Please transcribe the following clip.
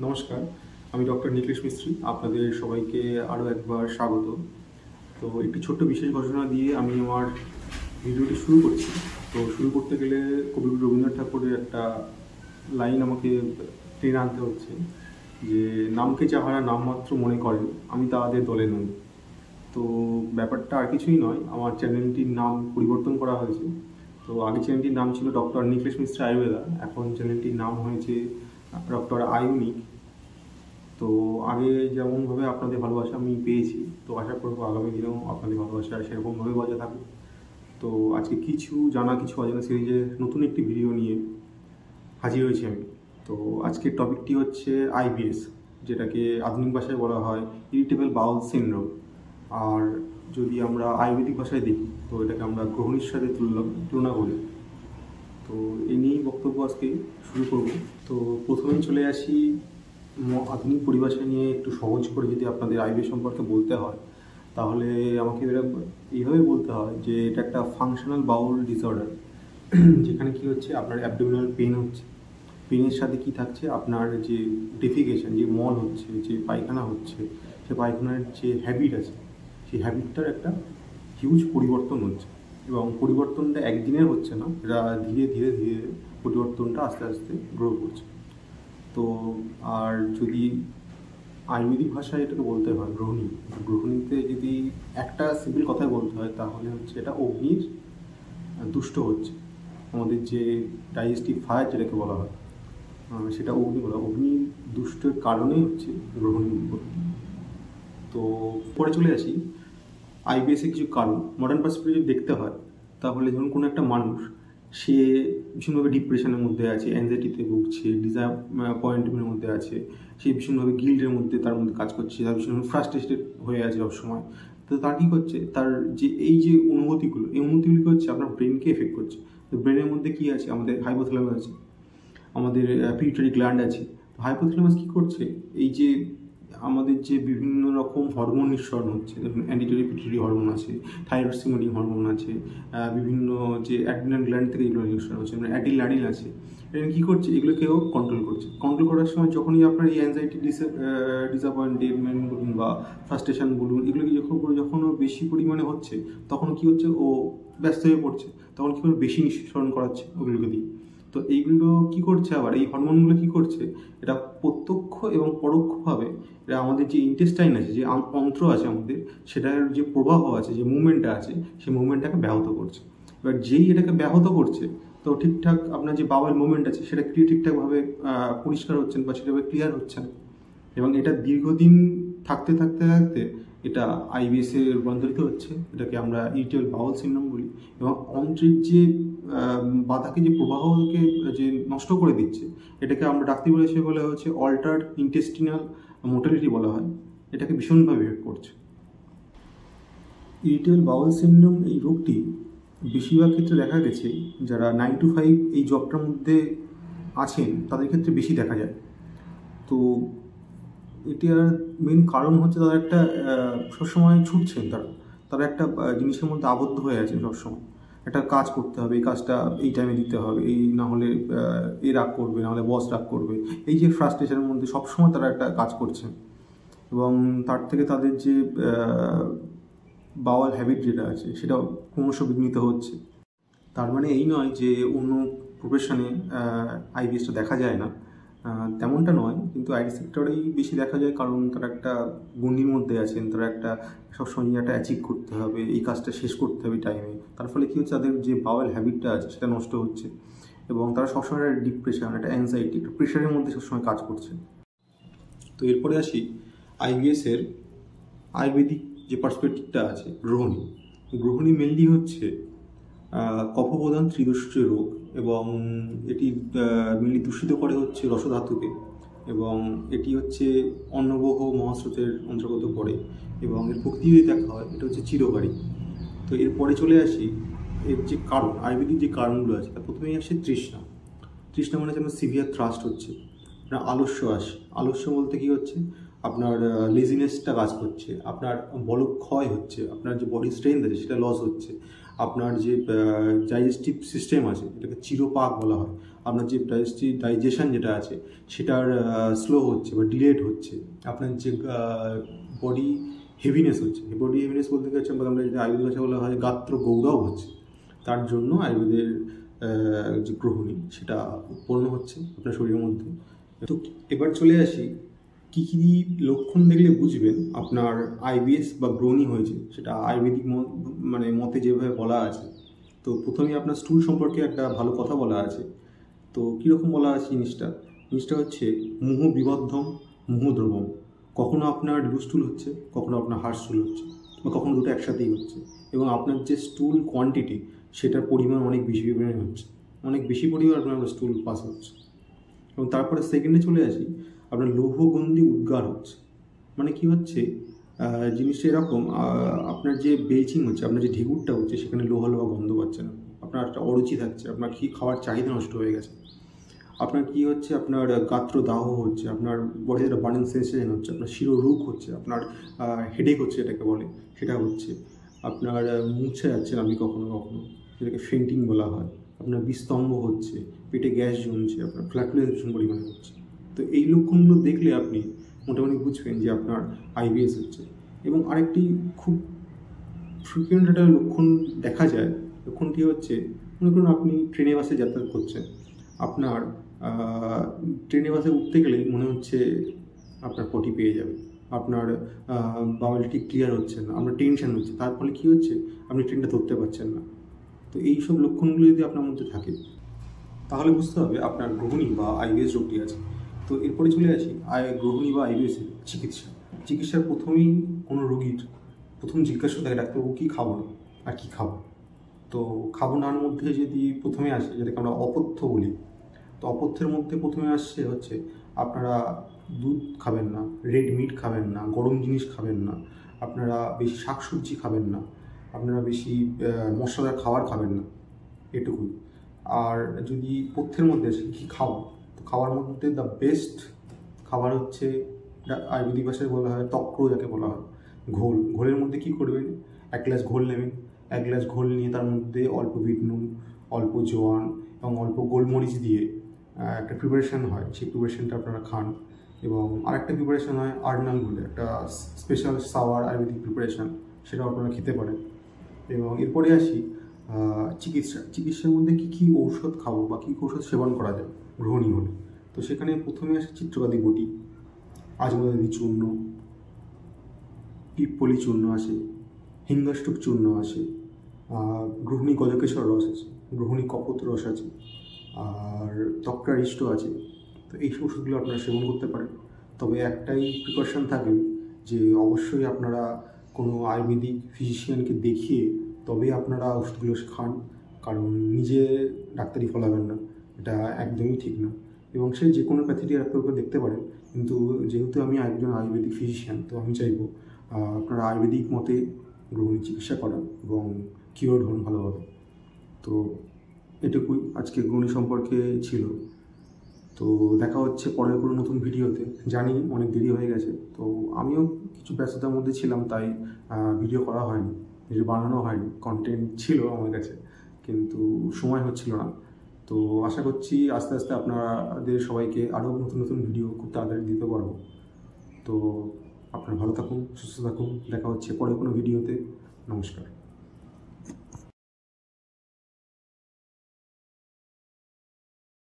নমস্কার, আমি ডক্টর নিখিলেশ মিস্ত্রি। আপনাদের সবাইকে আরও একবার স্বাগত। তো একটি ছোট্ট বিশেষ ঘোষণা দিয়ে আমি আমার ভিডিওটি শুরু করছি। তো শুরু করতে গেলে কবি রবীন্দ্রনাথ ঠাকুরের একটা লাইন আমাকে টেনে আনতে হচ্ছে, যে নামকে যাহারা নামমাত্র মনে করেন আমি তাহাদের দলে নই। তো ব্যাপারটা আর কিছুই নয়, আমার চ্যানেলটির নাম পরিবর্তন করা হয়েছে। তো আগে চ্যানেলটির নাম ছিল ডক্টর নিখিলেশ মিস্ত্রি আয়ুর্বেদা, এখন চ্যানেলটির নাম হয়েছে ডক্টর আয়ুনিক। তো আগে যেমনভাবে আপনাদের ভালোবাসা আমি পেয়েছি, তো আশা করবো আগামী দিনেও আপনাদের ভালোবাসা সেরকমভাবে বজায় থাকুক। তো আজকে কিছু জানা কিছু অজানা সিরিজের নতুন একটি ভিডিও নিয়ে হাজির হয়েছি আমি। তো আজকের টপিকটি হচ্ছে আইবিএস, যেটাকে আধুনিক ভাষায় বলা হয় ইরিটেবল বাউল সিনড্রোম। আর যদি আমরা আয়ুর্বেদিক ভাষায় দেখি তো এটাকে আমরা গ্রহণীর সাথে তুলনা করি। তো এই নিয়েই বক্তব্য আজকে শুরু করব। তো প্রথমেই চলে আসি আধুনিক পরিভাষা নিয়ে একটু সহজ করে যদি আপনাদের আইবিএস সম্পর্কে বলতে হয়, তাহলে আমাকে এইভাবে বলতে হয় যে এটা একটা ফাংশনাল বাউল ডিসঅর্ডার, যেখানে কি হচ্ছে আপনার অ্যাবডোমিনাল পেন হচ্ছে, পেনের সাথে কি থাকছে আপনার যে ডেফিকেশন, যে মল হচ্ছে, যে পায়খানা হচ্ছে, সে পায়খানার যে হ্যাবিট আছে সেই হ্যাবিটটার একটা হিউজ পরিবর্তন হচ্ছে। এবং পরিবর্তনটা একদিনের হচ্ছে না, এটা ধীরে ধীরে ধীরে পরিবর্তনটা আস্তে আস্তে গ্রো করছে। তো আর যদি আয়ুর্বেদিক ভাষায় এটাকে বলতে হয় গ্রহণী, গ্রহণীতে যদি একটা সিম্পল কথায় বলতে হয় তাহলে হচ্ছে এটা অগ্নির দুষ্ট হচ্ছে। আমাদের যে ডাইজেস্টিভ ফায়ার যেটাকে বলা হয়, সেটা অগ্নি বলা, অগ্নি দুষ্টের কারণেই হচ্ছে গ্রহণী উৎপত্তি। তো পরে চলে আসি আইবিএসের কিছু কারণ। মডার্ন পার্সপেক্টিভে যদি দেখতে হয় তাহলে ধরুন কোনো একটা মানুষ, সে ভীষণভাবে ডিপ্রেশনের মধ্যে আছে, অ্যাংজাইটিতে ভুগছে, পয়েন্টের মধ্যে আছে, সে ভীষণভাবে গিল্ডের মধ্যে তার মধ্যে কাজ করছে, তার ভীষণভাবে ফ্রাস্ট্রেটেড হয়ে আছে সবসময়। তো তার কী করছে, তার যে এই যে অনুভূতিগুলো, এই অনুভূতিগুলি হচ্ছে আপনার ব্রেনকে এফেক্ট করছে। তো ব্রেনের মধ্যে কী আছে, আমাদের হাইপোথ্যালামাস আছে, আমাদের পিটুইটারি গ্ল্যান্ড আছে। তো হাইপোথ্যালামাস কী করছে, এই যে আমাদের যে বিভিন্ন রকম হরমোন নিঃসরণ হচ্ছে, দেখুন অ্যান্টিটারি পিটুইটারি হরমোন আছে, থাইরয়েড স্টিমুলেটিং হরমোন আছে, বিভিন্ন যে অ্যাড্রিনাল গ্ল্যান্ড থেকে এগুলো নিঃসরণ হচ্ছে, মানে অ্যাডিলাডিন আছে। এটা কী করছে, এগুলোকেও কন্ট্রোল করছে। কন্ট্রোল করার সময় যখনই আপনার এই অ্যাংজাইটি, ডিসঅ্যাপয়েন্টমেন্ট বলুন বা ফ্রাস্ট্রেশন বলুন, এগুলোকে যখন বেশি পরিমাণে হচ্ছে, তখন কী হচ্ছে, ও ব্যস্ত হয়ে পড়ছে, তখন কী করে বেশি নিঃসরণ করাচ্ছে ওগুলোকে দিয়ে। তো এইগুলো কি করছে, আবার এই হরমোনগুলো কি করছে, এটা প্রত্যক্ষ এবং পরোক্ষভাবে এটা আমাদের যে ইন্টেস্টাইন আছে, যে অন্ত্র আছে আমাদের, সেটার যে প্রবাহ আছে, যে মুভমেন্টটা আছে, সেই মুভমেন্টটাকে ব্যাহত করছে। এবার যেই এটাকে ব্যাহত করছে, তো ঠিকঠাক আপনার যে বাওয়েল মুভমেন্ট আছে সেটা ঠিকঠাকভাবে পরিষ্কার হচ্ছেন বা সেটাভাবে ক্লিয়ার হচ্ছে না। এবং এটা দীর্ঘদিন থাকতে থাকতে থাকতে এটা আইবিএসে রূপান্তরিত হচ্ছে। এটাকে আমরা ইরিটেবল বাউল সিনড্রোম বলি। এবং অন্ত্রের যে বাধাকে, যে প্রবাহকে যে নষ্ট করে দিচ্ছে, এটাকে আমরা ডাক্তারি হিসেবে বলা হচ্ছে অল্টার্ড ইন্টেস্টিনাল মোটালিটি বলা হয়। এটাকে ভীষণভাবে এফেক্ট করছে। ইরিটেবল বাউল সিনড্রোম এই রোগটি বেশিরভাগ ক্ষেত্রে দেখা গেছে যারা 9 to 5 এই জবটার মধ্যে আছেন তাদের ক্ষেত্রে বেশি দেখা যায়। তো এটার মেন কারণ হচ্ছে তারা একটা সবসময় ছুটছেন, তারা একটা জিনিসের মধ্যে আবদ্ধ হয়ে আছেন সবসময়। একটা কাজ করতে হবে, এই কাজটা এই টাইমে দিতে হবে, এই না হলে এ রাগ করবে, না হলে বস রাগ করবে, এই যে ফ্রাস্ট্রেশনের মধ্যে সবসময় তারা একটা কাজ করছেন। এবং তার থেকে তাদের যে বাওয়াল হ্যাবিট যেটা আছে সেটা ক্রমশ বিঘ্নিত হচ্ছে। তার মানে এই নয় যে অন্য প্রফেশনে আইবিএসটা দেখা যায় না, তেমনটা নয়, কিন্তু আইটি সেক্টরেই বেশি দেখা যায়, কারণ তারা একটা গণ্ডির মধ্যে আছেন, তারা একটা সবসময় একটা অ্যাচিভ করতে হবে, এই কাজটা শেষ করতে হবে টাইমে। তার ফলে কী হচ্ছে, তাদের যে বাওয়েল হ্যাবিটটা আছে সেটা নষ্ট হচ্ছে, এবং তারা সবসময় একটা ডিপ্রেশন, একটা অ্যাংজাইটি, একটা প্রেশারের মধ্যে সবসময় কাজ করছে। তো এরপরে আসি আইবিএসের আয়ুর্বেদিক যে পার্সপেক্টিভটা আছে, গ্রহণী। গ্রহণী মেনলি হচ্ছে কফপ্রধান ত্রিদোষ্য রোগ, এবং এটি মেনলি দূষিত করে হচ্ছে রসধাতুকে, এবং এটি হচ্ছে অন্নবহ মহাস্রোতের অন্তর্গত পড়ে, এবং এর প্রকৃতি যদি দেখা হয় এটা হচ্ছে চিরকারী। তো এরপরে চলে আসি এর যে কারণ, আয়ুর্বেদিক যে কারণগুলো আছে, তার প্রথমেই আসে তৃষ্ণা। তৃষ্ণা মানে যেমন সিভিয়ার থ্রাস্ট হচ্ছে, আপনার আলস্য আসে। আলস্য বলতে কী হচ্ছে, আপনার লেজিনেসটা কাজ করছে, আপনার বলক্ষয় হচ্ছে, আপনার যে বডি স্ট্রেংথ আছে সেটা লস হচ্ছে, আপনার যে ডাইজেস্টিভ সিস্টেম আছে, এটাকে চিরপাক বলা হয়। আপনার যে ডাইজেশন যেটা আছে সেটার স্লো হচ্ছে বা ডিলেড হচ্ছে। আপনার যে বডি হেভিনেস হচ্ছে, বডি হেভিনেস বলতে গেছে আমরা যদি আয়ুর্বেদ ভাষা বলা হয় গাত্র গৌরব হচ্ছে, তার জন্য আয়ুর্বেদের যে গ্রহণী সেটা উৎপন্ন হচ্ছে আপনার শরীরের মধ্যে। তো এবার চলে আসি কী কী লক্ষণ দেখলে বুঝবেন আপনার আইবিএস বা গ্রহণী হয়েছে, সেটা আয়ুর্বেদিক মতে যেভাবে বলা আছে। তো প্রথমে আপনার স্টুল সম্পর্কে একটা ভালো কথা বলা আছে। তো কীরকম বলা আছে জিনিসটা হচ্ছে মুহ বিবদ্ধম মুহ দ্রবম। কখনো আপনার লুজ স্টুল হচ্ছে, কখনো আপনার হার্ড স্টুল হচ্ছে, বা কখনো দুটো একসাথেই হচ্ছে, এবং আপনার যে স্টুল কোয়ান্টিটি সেটার পরিমাণ অনেক বেশি পরিমাণে হচ্ছে, অনেক বেশি পরিমাণ আপনার স্টুল পাস হচ্ছে। এবং তারপরে সেকেন্ডে চলে আসি, আপনার লৌহগন্ধি উদ্গার হচ্ছে। মানে কি হচ্ছে জিনিসটা এরকম, আপনার যে বেচিং হচ্ছে, আপনার যে ঢেকুরটা হচ্ছে সেখানে লোহা লোহা গন্ধ পাচ্ছেন, আপনার একটা অরুচি থাকছে, আপনার কি খাওয়ার চাহিদা নষ্ট হয়ে গেছে। আপনার কি হচ্ছে, আপনার গাত্র দাহ হচ্ছে, আপনার বডিতে একটা বার্নিং সেন্সেশন হচ্ছে, আপনার শিরোরোগ হচ্ছে, আপনার হেডেক হচ্ছে এটাকে বলে, সেটা হচ্ছে। আপনার মূর্ছা যাচ্ছেন আপনি কখনো কখনো, যেটাকে ফেন্টিং বলা হয়। আপনার বিস্তম্ভ হচ্ছে, পেটে গ্যাস জমছে, আপনার ফ্ল্যাটুলেন্স ভীষণ পরিমাণে হচ্ছে। তো এই লক্ষণগুলো দেখলে আপনি মোটামুটি বুঝবেন যে আপনার আইবিএস হচ্ছে। এবং আরেকটি খুব ফ্রিকুয়েন্ট একটা লক্ষণ দেখা যায়, লক্ষণটি হচ্ছে, মনে করুন আপনি ট্রেনে বাসে যাতায়াত করছেন, আপনার ট্রেনে বাসে উঠতে গেলে মনে হচ্ছে আপনার পটি পেয়ে যাবে, আপনার বাউলটি ক্লিয়ার হচ্ছে না, আপনার টেনশন হচ্ছে, তার ফলে কী হচ্ছে, আপনি ট্রেনটা ধরতে পারছেন না। তো এই সব লক্ষণগুলো যদি আপনার মধ্যে থাকে তাহলে বুঝতে হবে আপনার গ্রহণী বা আইবিএস রোগটি আছে। তো এরপরে চলে আসি গ্রহণী বা আইবিএসের চিকিৎসার প্রথমেই কোনো রোগীর প্রথম জিজ্ঞাসা থাকে ডাক্তারবাবু কী খাবো না আর কী খাবো। তো খাবো নার মধ্যে যদি প্রথমে আসে, যেটাকে আমরা অপথ্য বলি, তো অপথ্যের মধ্যে প্রথমে আসছে হচ্ছে আপনারা দুধ খাবেন না, রেড মিট খাবেন না, গরম জিনিস খাবেন না, আপনারা বেশি শাকসবজি খাবেন না, আপনারা বেশি মশলাদার খাবার খাবেন না, এটুকুই। আর যদি পথ্যের মধ্যে আসে কী খাওয়া, তো খাওয়ার মধ্যে দ্য বেস্ট খাবার হচ্ছে, আয়ুর্বেদিক ভাষায় বলা হয় তক্র, যাকে বলা হয় ঘোল। ঘোলের মধ্যে কী করবেন, 1 গ্লাস ঘোল নেবেন, 1 গ্লাস ঘোল নিয়ে তার মধ্যে অল্প বিট নুন, অল্প জোয়ান এবং অল্প গোলমরিচ দিয়ে একটা প্রিপারেশান হয়, সেই প্রিপারেশানটা আপনারা খান। এবং আরেকটা প্রিপারেশান হয় আর্নাল বলে, একটা স্পেশাল সাওয়ার আয়ুর্বেদিক প্রিপারেশান, সেটাও আপনারা খেতে পারেন। এবং এরপরে আসি চিকিৎসার মধ্যে কী কী ঔষধ খাবো বা কী ঔষধ সেবন করা যায় গ্রহণী হলে। তো সেখানে প্রথমে আসে চিত্রকাদি বটি, আজমদাদি চূর্ণ, পিপ্পলি চূর্ণ আসে, হিঙ্গাষ্টক চূর্ণ আসে, গ্রহণী গজকেশর রস আছে, গ্রহণী কপোত রস আছে, আর তক্রারিষ্ট আছে। তো এই ওষুধগুলো আপনারা সেবন করতে পারেন। তবে একটাই প্রিকশন থাকে যে অবশ্যই আপনারা কোনো আয়ুর্বেদিক ফিজিশিয়ানকে দেখিয়ে তবেই আপনারা ওষুধগুলো খান, কারণ নিজে ডাক্তারি ফলাবেন না, এটা একদমই ঠিক না। এবং সে যে কোনো প্যাথেটি ডাক্তারকে দেখতে পারেন, কিন্তু যেহেতু আমি একজন আয়ুর্বেদিক ফিজিশিয়ান, তো আমি চাইবো আপনারা আয়ুর্বেদিক মতে গ্রহণী চিকিৎসা করান এবং কিওর হন ভালোভাবে। তো এটুকুই আজকে গ্রহণী সম্পর্কে ছিল। তো দেখা হচ্ছে পরের কোনো নতুন ভিডিওতে। জানি অনেক দেরি হয়ে গেছে, তো আমিও কিছু ব্যস্ততার মধ্যে ছিলাম, তাই ভিডিও করা হয়নি, ভিডিও বানানো হয়নি। কন্টেন্ট ছিল আমার কাছে, কিন্তু সময় হচ্ছিল না। তো আশা করছি আস্তে আস্তে আপনাদের সবাইকে আরও নতুন নতুন ভিডিও খুব তাড়াতাড়ি দিতে পারবো। তো আপনারা ভালো থাকুন, সুস্থ থাকুন, দেখা হচ্ছে পরের কোনো ভিডিওতে। নমস্কার।